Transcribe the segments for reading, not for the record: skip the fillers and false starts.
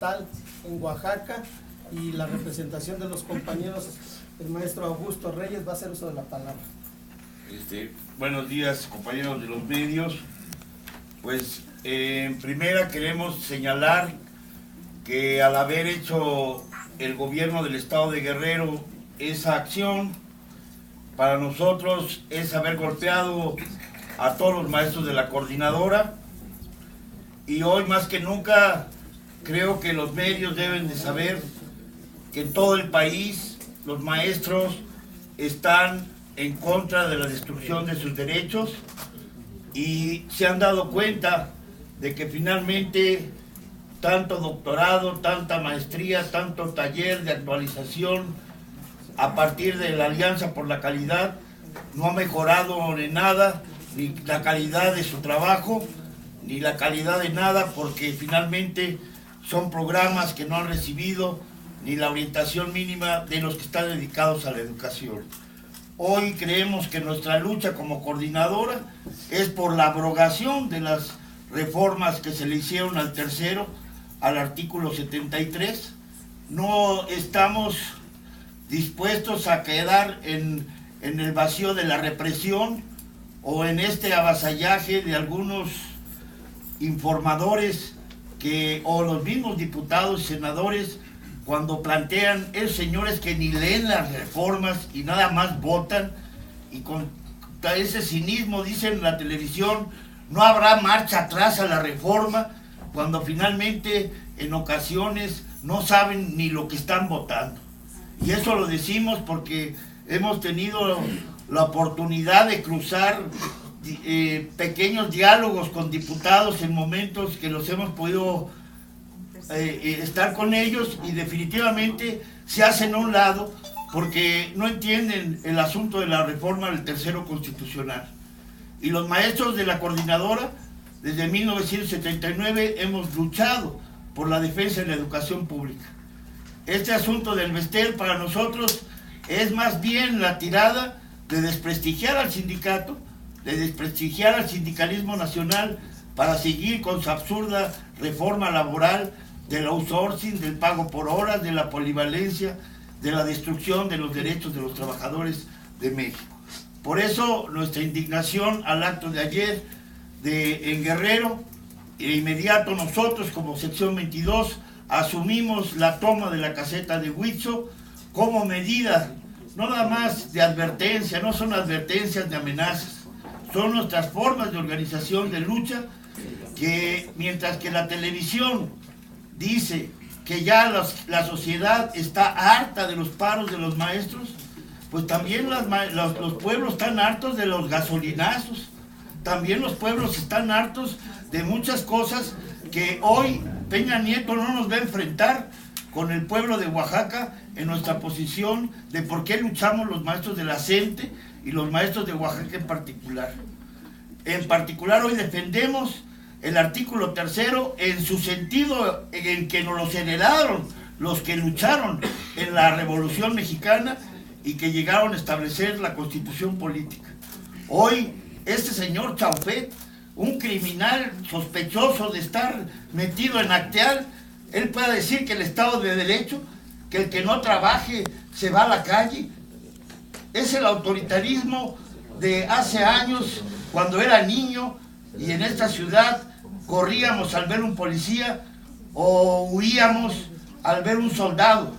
estatal en Oaxaca, y la representación de los compañeros, el maestro Augusto Reyes va a hacer uso de la palabra. Buenos días, compañeros de los medios. Pues en primera queremos señalar que al haber hecho el gobierno del estado de Guerrero esa acción, para nosotros es haber golpeado a todos los maestros de la coordinadora, y hoy más que nunca creo que los medios deben de saber que en todo el país los maestros están en contra de la destrucción de sus derechos y se han dado cuenta de que finalmente tanto doctorado, tanta maestría, tanto taller de actualización a partir de la Alianza por la Calidad no ha mejorado en nada, ni la calidad de su trabajo, ni la calidad de nada, porque finalmente son programas que no han recibido ni la orientación mínima de los que están dedicados a la educación. Hoy creemos que nuestra lucha como coordinadora es por la abrogación de las reformas que se le hicieron al tercero, al artículo 73. No estamos dispuestos a quedar en el vacío de la represión o en este avasallaje de algunos informadores o los mismos diputados y senadores, cuando plantean esos señores que ni leen las reformas y nada más votan, y con ese cinismo dicen en la televisión: no habrá marcha atrás a la reforma, cuando finalmente en ocasiones no saben ni lo que están votando. Y eso lo decimos porque hemos tenido la oportunidad de cruzar pequeños diálogos con diputados en momentos que los hemos podido estar con ellos, y definitivamente se hacen a un lado porque no entienden el asunto de la reforma del tercero constitucional. Y los maestros de la coordinadora desde 1979 hemos luchado por la defensa de la educación pública. Este asunto del Vestel para nosotros es más bien la tirada de desprestigiar al sindicato, de desprestigiar al sindicalismo nacional para seguir con su absurda reforma laboral del outsourcing, del pago por horas, de la polivalencia, de la destrucción de los derechos de los trabajadores de México. Por eso nuestra indignación al acto de ayer en Guerrero. De inmediato nosotros como sección 22 asumimos la toma de la caseta de Huitzo como medida no nada más de advertencia, no son advertencias de amenazas, son nuestras formas de organización de lucha, que mientras que la televisión dice que ya la sociedad está harta de los paros de los maestros, pues también los pueblos están hartos de los gasolinazos, también los pueblos están hartos de muchas cosas que hoy Peña Nieto no nos va a enfrentar con el pueblo de Oaxaca en nuestra posición de por qué luchamos los maestros de la CENTE y los maestros de Oaxaca en particular. En particular hoy defendemos el artículo tercero en su sentido en que nos los heredaron los que lucharon en la Revolución Mexicana y que llegaron a establecer la Constitución política. Hoy este señor Chaufet, un criminal sospechoso de estar metido en Acteal, él puede decir que el Estado de Derecho, que el que no trabaje se va a la calle. Es el autoritarismo de hace años, cuando era niño y en esta ciudad corríamos al ver un policía o huíamos al ver un soldado.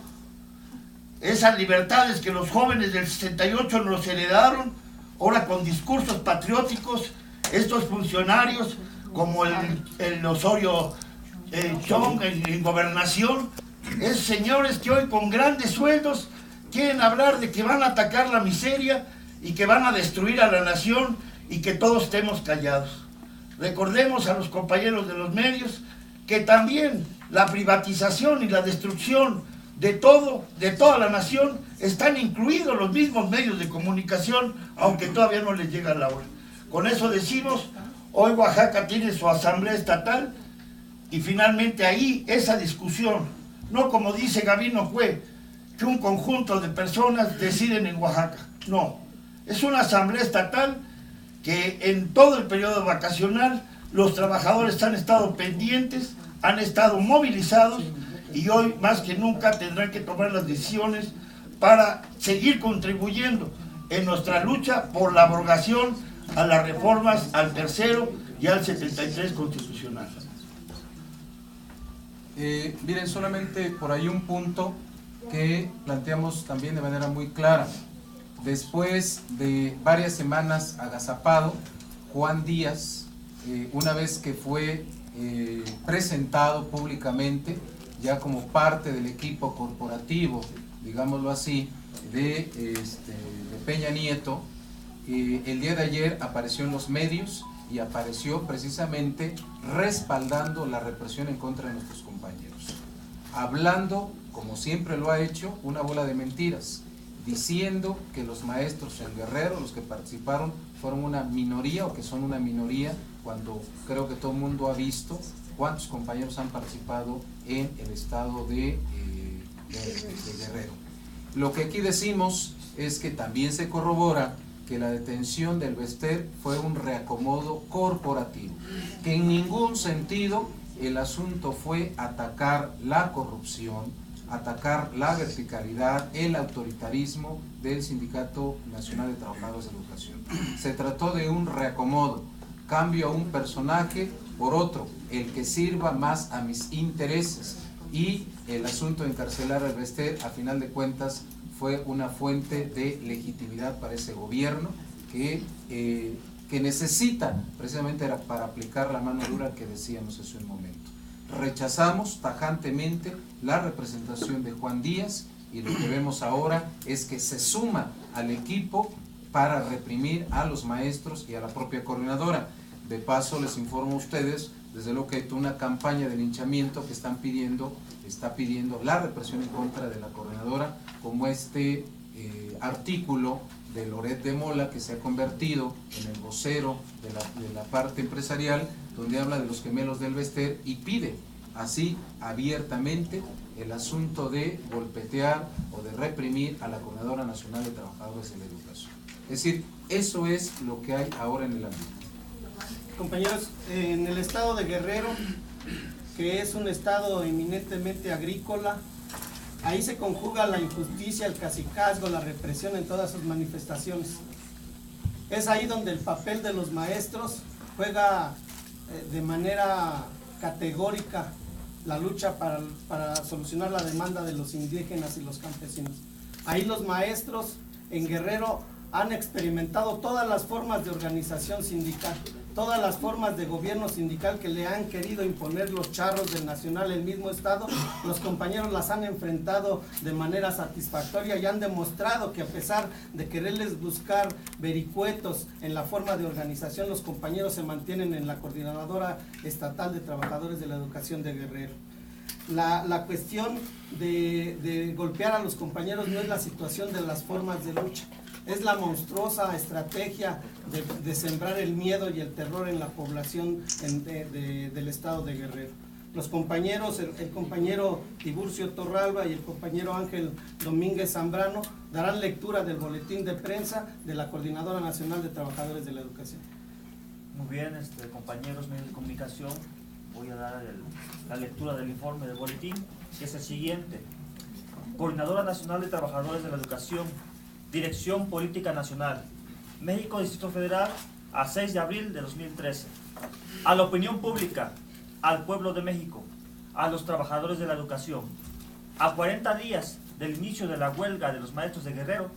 Esas libertades que los jóvenes del 68 nos heredaron, ahora con discursos patrióticos, estos funcionarios como el Osorio Chong en gobernación, esos señores que hoy con grandes sueldos quieren hablar de que van a atacar la miseria y que van a destruir a la nación y que todos estemos callados. Recordemos a los compañeros de los medios que también la privatización y la destrucción de toda la nación están incluidos los mismos medios de comunicación, aunque todavía no les llega la hora. Con eso decimos, hoy Oaxaca tiene su asamblea estatal y finalmente ahí esa discusión, no como dice Gabino Cue, que un conjunto de personas deciden en Oaxaca, no, es una asamblea estatal que en todo el periodo vacacional los trabajadores han estado pendientes, han estado movilizados y hoy más que nunca tendrán que tomar las decisiones para seguir contribuyendo en nuestra lucha por la abrogación a las reformas al tercero y al 73 constitucional. Miren, solamente por ahí un punto que planteamos también de manera muy clara. Después de varias semanas agazapado, Juan Díaz, una vez que fue presentado públicamente ya como parte del equipo corporativo, digámoslo así, de Peña Nieto, el día de ayer apareció en los medios y apareció precisamente respaldando la represión en contra de nuestros compañeros, hablando, como siempre lo ha hecho, una bola de mentiras, diciendo que los maestros en Guerrero, los que participaron, fueron una minoría o que son una minoría, cuando creo que todo el mundo ha visto cuántos compañeros han participado en el estado de Guerrero. Lo que aquí decimos es que también se corrobora que la detención del Bester fue un reacomodo corporativo, que en ningún sentido el asunto fue atacar la corrupción, atacar la verticalidad, el autoritarismo del Sindicato Nacional de Trabajadores de la Educación. Se trató de un reacomodo, cambio a un personaje por otro, el que sirva más a mis intereses, y el asunto de encarcelar al Bester, a final de cuentas, fue una fuente de legitimidad para ese gobierno que necesita precisamente para aplicar la mano dura que decíamos hace un momento. Rechazamos tajantemente la representación de Juan Díaz y lo que vemos ahora es que se suma al equipo para reprimir a los maestros y a la propia coordinadora. De paso les informo a ustedes, desde luego que hay una campaña de linchamiento que está pidiendo la represión en contra de la coordinadora, como artículo de Loret de Mola, que se ha convertido en el vocero de la parte empresarial, donde habla de los gemelos del Bester y pide así abiertamente el asunto de golpetear o de reprimir a la Coordinadora Nacional de Trabajadores de la Educación. Es decir, eso es lo que hay ahora en el ámbito. Compañeros, en el estado de Guerrero, que es un estado eminentemente agrícola, ahí se conjuga la injusticia, el cacicazgo, la represión en todas sus manifestaciones. Es ahí donde el papel de los maestros juega de manera categórica la lucha para solucionar la demanda de los indígenas y los campesinos. Ahí los maestros en Guerrero han experimentado todas las formas de organización sindical, todas las formas de gobierno sindical que le han querido imponer los charros del Nacional, el mismo Estado. Los compañeros las han enfrentado de manera satisfactoria y han demostrado que a pesar de quererles buscar vericuetos en la forma de organización, los compañeros se mantienen en la Coordinadora Estatal de Trabajadores de la Educación de Guerrero. La cuestión de golpear a los compañeros no es la situación de las formas de lucha, es la monstruosa estrategia de sembrar el miedo y el terror en la población del estado de Guerrero. Los compañeros, el compañero Tiburcio Torralba y el compañero Ángel Domínguez Zambrano darán lectura del boletín de prensa de la Coordinadora Nacional de Trabajadores de la Educación. Muy bien, compañeros medios de comunicación, voy a dar la lectura del informe del boletín, que es el siguiente. Coordinadora Nacional de Trabajadores de la Educación, Dirección Política Nacional, México, Distrito Federal, a 6 de abril de 2013. A la opinión pública, al pueblo de México, a los trabajadores de la educación, a 40 días del inicio de la huelga de los maestros de Guerrero,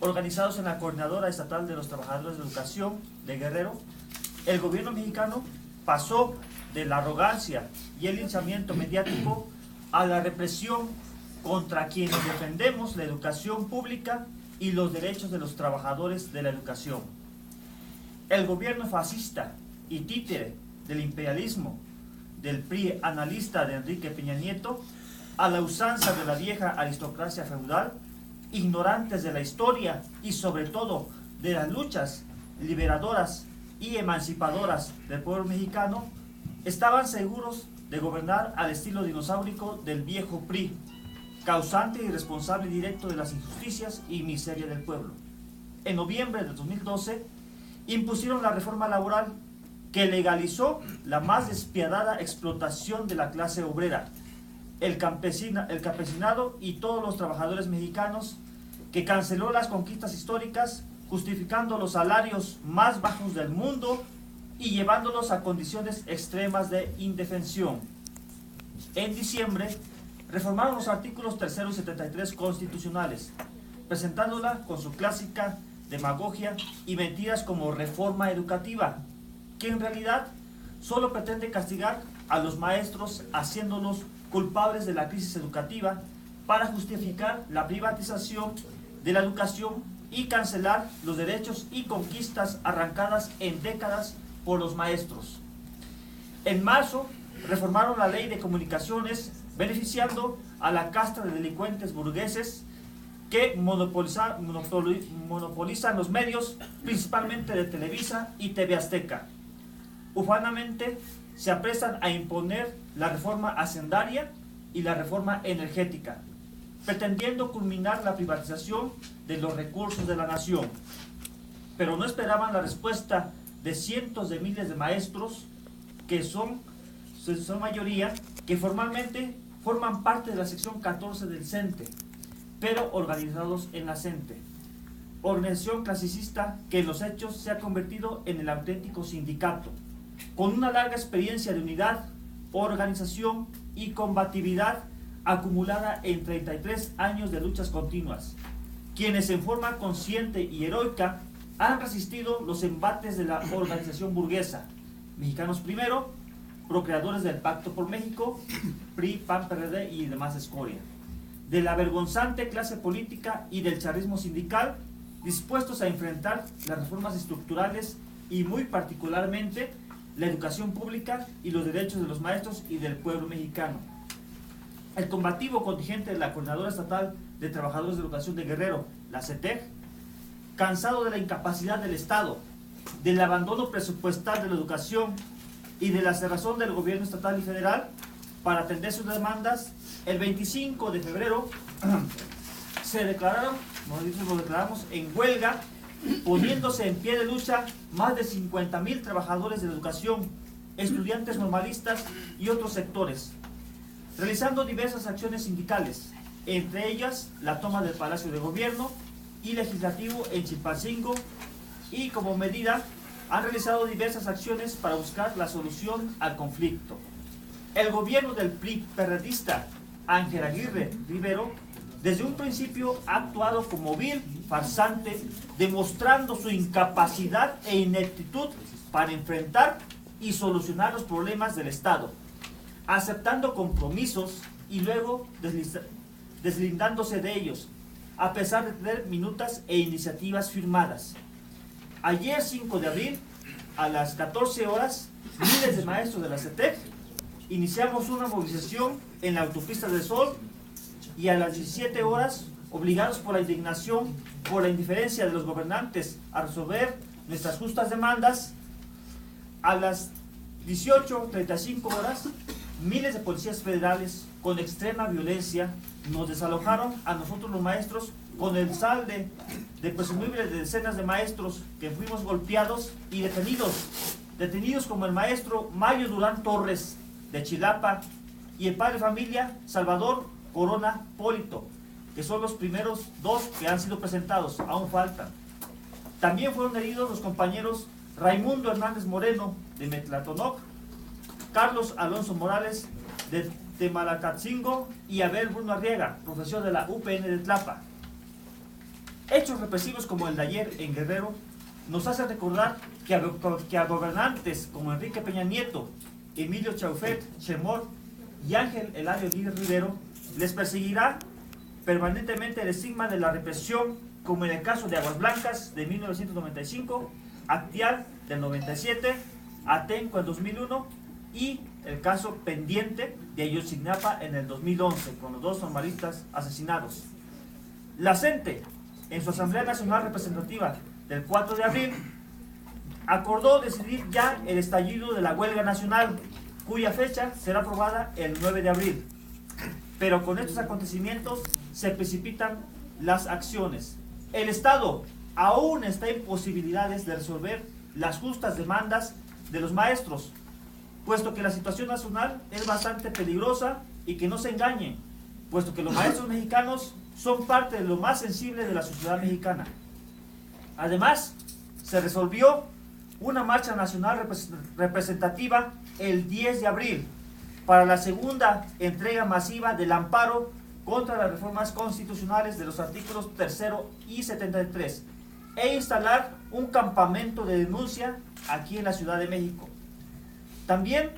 organizados en la Coordinadora Estatal de los Trabajadores de Educación de Guerrero, el gobierno mexicano pasó de la arrogancia y el linchamiento mediático a la represión contra quienes defendemos la educación pública y los derechos de los trabajadores de la educación. El gobierno fascista y títere del imperialismo del PRI analista de Enrique Peña Nieto, a la usanza de la vieja aristocracia feudal, ignorantes de la historia y sobre todo de las luchas liberadoras y emancipadoras del pueblo mexicano, estaban seguros de gobernar al estilo dinosaurico del viejo PRI, causante y responsable directo de las injusticias y miseria del pueblo. En noviembre de 2012, impusieron la reforma laboral que legalizó la más despiadada explotación de la clase obrera, el campesinado y todos los trabajadores mexicanos, que canceló las conquistas históricas, justificando los salarios más bajos del mundo y llevándolos a condiciones extremas de indefensión. En diciembre, reformaron los artículos 3 y 73 constitucionales, presentándola con su clásica demagogia y mentiras como reforma educativa, que en realidad solo pretende castigar a los maestros haciéndolos culpables de la crisis educativa para justificar la privatización de la educación y cancelar los derechos y conquistas arrancadas en décadas por los maestros. En marzo, reformaron la ley de comunicaciones, beneficiando a la casta de delincuentes burgueses que monopolizan los medios, principalmente de Televisa y TV Azteca. Ufanamente se apresan a imponer la reforma hacendaria y la reforma energética, pretendiendo culminar la privatización de los recursos de la nación. Pero no esperaban la respuesta de cientos de miles de maestros, que son mayoría, que formalmente forman parte de la sección 14 del CENTE, pero organizados en la CENTE, organización clasicista que en los hechos se ha convertido en el auténtico sindicato, con una larga experiencia de unidad, organización y combatividad acumulada en 33 años de luchas continuas, quienes en forma consciente y heroica han resistido los embates de la organización burguesa, Mexicanos Primero, procreadores del Pacto por México, PRI, PAN, PRD y demás escoria, de la vergonzante clase política y del charrismo sindical, dispuestos a enfrentar las reformas estructurales y muy particularmente la educación pública y los derechos de los maestros y del pueblo mexicano. El combativo contingente de la Coordinadora Estatal de Trabajadores de Educación de Guerrero, la CETEG, cansado de la incapacidad del Estado, del abandono presupuestal de la educación y de la cerrazón del gobierno estatal y federal para atender sus demandas, el 25 de febrero nos declaramos en huelga, poniéndose en pie de lucha más de 50,000 trabajadores de la educación, estudiantes normalistas y otros sectores, realizando diversas acciones sindicales, entre ellas la toma del Palacio de Gobierno y Legislativo en Chilpancingo, y como medida han realizado diversas acciones para buscar la solución al conflicto. El gobierno del PRI perredista Ángel Aguirre Rivero desde un principio ha actuado como vil farsante, demostrando su incapacidad e ineptitud para enfrentar y solucionar los problemas del Estado, aceptando compromisos y luego deslindándose de ellos, a pesar de tener minutas e iniciativas firmadas. Ayer, 5 de abril, a las 14 horas, miles de maestros de la CETEG iniciamos una movilización en la autopista del Sol, y a las 17 horas, obligados por la indignación por la indiferencia de los gobernantes a resolver nuestras justas demandas, a las 18:35 horas, miles de policías federales con extrema violencia nos desalojaron a nosotros los maestros, con el saldo de presumibles de decenas de maestros que fuimos golpeados y detenidos como el maestro Mario Durán Torres de Chilapa y el padre de familia Salvador Corona Polito, que son los primeros dos que han sido presentados, aún faltan. También fueron heridos los compañeros Raimundo Hernández Moreno de Metlatonoc, Carlos Alonso Morales de Temalacatzingo y Abel Bruno Arriaga, profesor de la UPN de Tlapa. Hechos represivos como el de ayer en Guerrero nos hacen recordar que a gobernantes como Enrique Peña Nieto, Emilio Chaufet Chemor y Ángel Eladio Aguirre Rivero les perseguirá permanentemente el estigma de la represión, como en el caso de Aguas Blancas de 1995, Actial del 97, Atenco en 2001 y el caso pendiente de Ayotzinapa en el 2011, con los dos normalistas asesinados. La CENTE, en su Asamblea Nacional Representativa del 4 de abril, acordó decidir ya el estallido de la huelga nacional, cuya fecha será aprobada el 9 de abril. Pero con estos acontecimientos se precipitan las acciones. El Estado aún está en posibilidades de resolver las justas demandas de los maestros, puesto que la situación nacional es bastante peligrosa y que no se engañen, puesto que los maestros mexicanos son parte de lo más sensible de la sociedad mexicana. Además, se resolvió una marcha nacional representativa el 10 de abril para la segunda entrega masiva del amparo contra las reformas constitucionales de los artículos 3 y 73 e instalar un campamento de denuncia aquí en la Ciudad de México. También